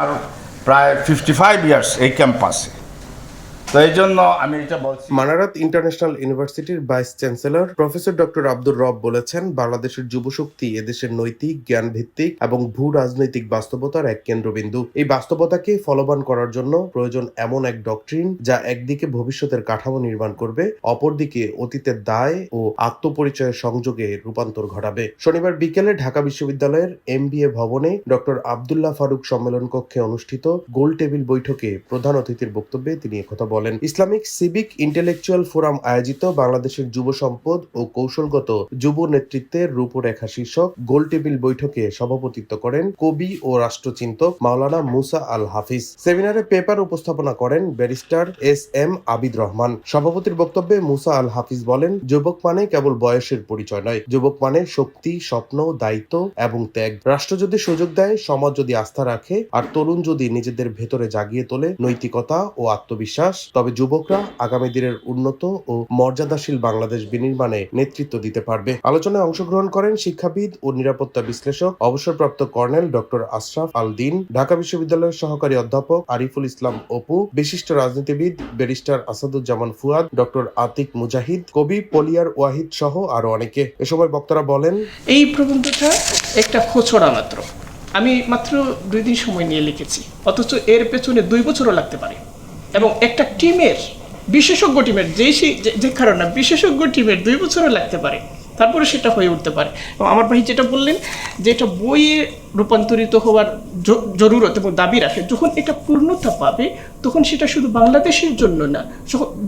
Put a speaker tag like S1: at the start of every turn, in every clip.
S1: আর প্রায় 55 ইয়ার্স এই ক্যাম্পাসে, তো এই জন্য আমি এটা বলছি।
S2: মানারাত ইন্টারন্যাশনাল ইউনিভার্সিটির vice chancellor professor doctor Abdur রব বলেছেন, বাংলাদেশের যুবশক্তি এদেশের নৈতিক, জ্ঞান ভিত্তিক এবং ভূ রাজনৈতিক বাস্তবতার এক কেন্দ্রবিন্দু। এই বাস্তবতাকে ফলবান করার জন্য প্রয়োজন এমন এক ডক্ট্রিন যা একদিকে ভবিষ্যতের কাঠামো নির্মাণ করবে, অপরদিকে অতীতের দায় ও আত্মপরিচয়ের সংযোগে রূপান্তর ঘটাবে। শনিবার বিকেলে ঢাকা বিশ্ববিদ্যালয়ের MBA ভবনে ডক্টর আব্দুল্লাহ ফারুক সম্মেলন কক্ষে অনুষ্ঠিত গোল টেবিল বৈঠকে প্রধান অতিথির বক্তব্যে তিনি একথা বলেন। ইসলামিক সিভিক ইন্টেলেকচুয়াল ফোরাম আয়োজিত বাংলাদেশের যুব সম্পদ ও কৌশলগত যুব নেতৃত্বের রূপরেখা শীর্ষক গোল টেবিল বৈঠকে সভাপতিত্ব করেন কবি ও রাষ্ট্রচিন্তক মাওলানা মুসা আল হাফিজ। সেমিনারে পেপার উপস্থাপনা করেন ব্যারিস্টার SM আবিদ রহমান। সভাপতির বক্তব্যে মুসা আল হাফিজ বলেন, যুবক মানে কেবল বয়সের পরিচয় নয়, যুবক মানে শক্তি, স্বপ্ন, দায়িত্ব এবং ত্যাগ। রাষ্ট্র যদি সুযোগ দেয়, সমাজ যদি আস্থা রাখে, আর তরুণ যদি নিজেদের ভেতরে জাগিয়ে তোলে নৈতিকতা ও আত্মবিশ্বাস, তবে যুবকরা আগামী দিনের উন্নত ও মর্যাদাশীল বাংলাদেশ বিনির্মাণে নেতৃত্ব দিতে পারবে। আলোচনায় অংশগ্রহণ করেন শিক্ষাবিদ ও নিরাপত্তা বিশ্লেষক অবসরপ্রাপ্ত কর্নেল ডক্টর আশরাফ আল দিন, ঢাকা বিশ্ববিদ্যালয়ের সহকারী অধ্যাপক আরিফুল ইসলাম অপু, বিশিষ্ট রাজনীতিবিদ ব্যারিস্টার আসাদুজ্জামান ফুয়াদ, ডক্টর আতিক মুজাহিদ, কবি পলিয়ার ওয়াহিদ সহ আরো অনেকে। এ সময় বক্তারা বলেন,
S3: এই প্রবন্ধটা একটা খোঁচড়া মাত্র, আমি মাত্র 2 দিন সময় নিয়ে লিখেছি, অথচ এর পেছনে 2 বছরও লাগতে পারে। এবং একটা টিমের, বিশেষজ্ঞ টিমের, যে কারণে বিশেষজ্ঞ টিমের 2 বছরও লাগতে পারে, তারপরে সেটা হয়ে উঠতে পারে। এবং আমার ভাই যেটা বললেন যে এটা বইয়ে রূপান্তরিত হওয়ার জরুরত এবং দাবি রাখে, যখন এটা পূর্ণতা পাবে তখন সেটা শুধু বাংলাদেশের জন্য না,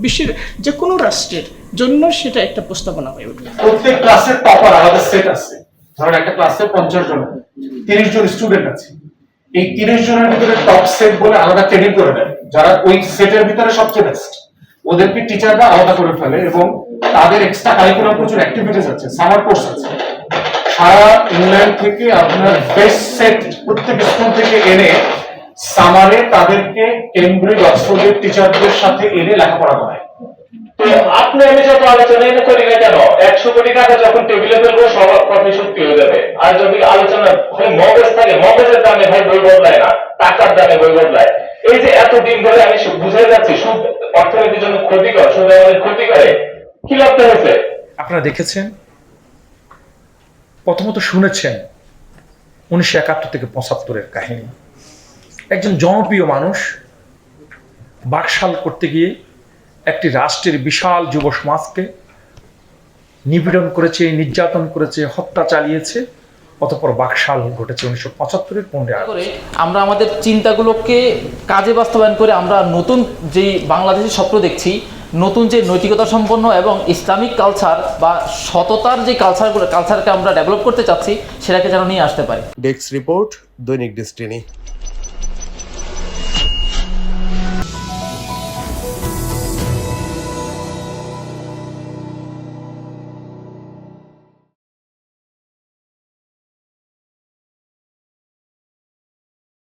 S3: বিশ্বের যে কোনো রাষ্ট্রের জন্য সেটা একটা প্রস্তাবনা হয়ে উঠবে।
S4: প্রত্যেক ক্লাসের টপার আমাদের সেট আছে। ধরেন একটা ক্লাসে 50 জন, 30 জন স্টুডেন্ট আছে। এই 30 জনের ভিতরে টপ সেট বলে আলাদা ট্রেনিং করে দেয়, যারা ওই সেটের ভিতরে সবচেয়ে বেস্ট। ওদেরকে টিচাররা আলাদা করে ফেলে এবং তাদের এক্সট্রা কারিকুলাম প্রচুর অ্যাক্টিভিটিস আছে, সামার কোর্স আছে। সারা ইংল্যান্ড থেকে আপনার বেস্ট সেট প্রত্যেক স্কুল থেকে এনে সামারে তাদেরকে কেমব্রিজ অক্সফোর্ডের টিচারদের সাথে এনে লেখাপড়া করায়।
S5: আপনি আমি যত আলোচনা করি না কেন, 100 কোটি টাকা যখন টেবিলে ফেলবো সব কথা সত্যি হয়ে যাবে। আর যদি আলোচনা মগজ থাকে, মগজের দামে ভাই বই বদলায় না, টাকার দামে বই বদলায়। এই যে এত দিন ধরে আমি বুঝে যাচ্ছি সুদ অর্থনীতির জন্য ক্ষতিকর, সুদ আমাদের ক্ষতি করে, কি লাভটা হয়েছে?
S6: আপনারা দেখেছেন, প্রথমত শুনেছেন 1971 থেকে 75-এর কাহিনী। একজন জনপ্রিয় মানুষ বাকশাল করতে গিয়ে একটি রাষ্ট্রের বিশাল যুব সমাজকে নিপীড়ন করেছে, নির্যাতন করেছে, হত্যা চালিয়েছে। অতঃপর বাকশাল ঘটেছে 1975-এর 15 আগস্ট।
S7: আমরা আমাদের চিন্তাগুলোকে কাজে বাস্তবায়ন করে আমরা নতুন যে বাংলাদেশের স্বপ্ন দেখছি, নতুন যে নৈতিকতা সম্পন্ন এবং ইসলামিক কালচার বা সততার যে কালচারকে আমরা ডেভেলপ করতে চাচ্ছি, সেটাকে যেন নিয়ে আসতে পারি।
S2: ডেস্ক রিপোর্ট, দৈনিক ডেস্টিনি।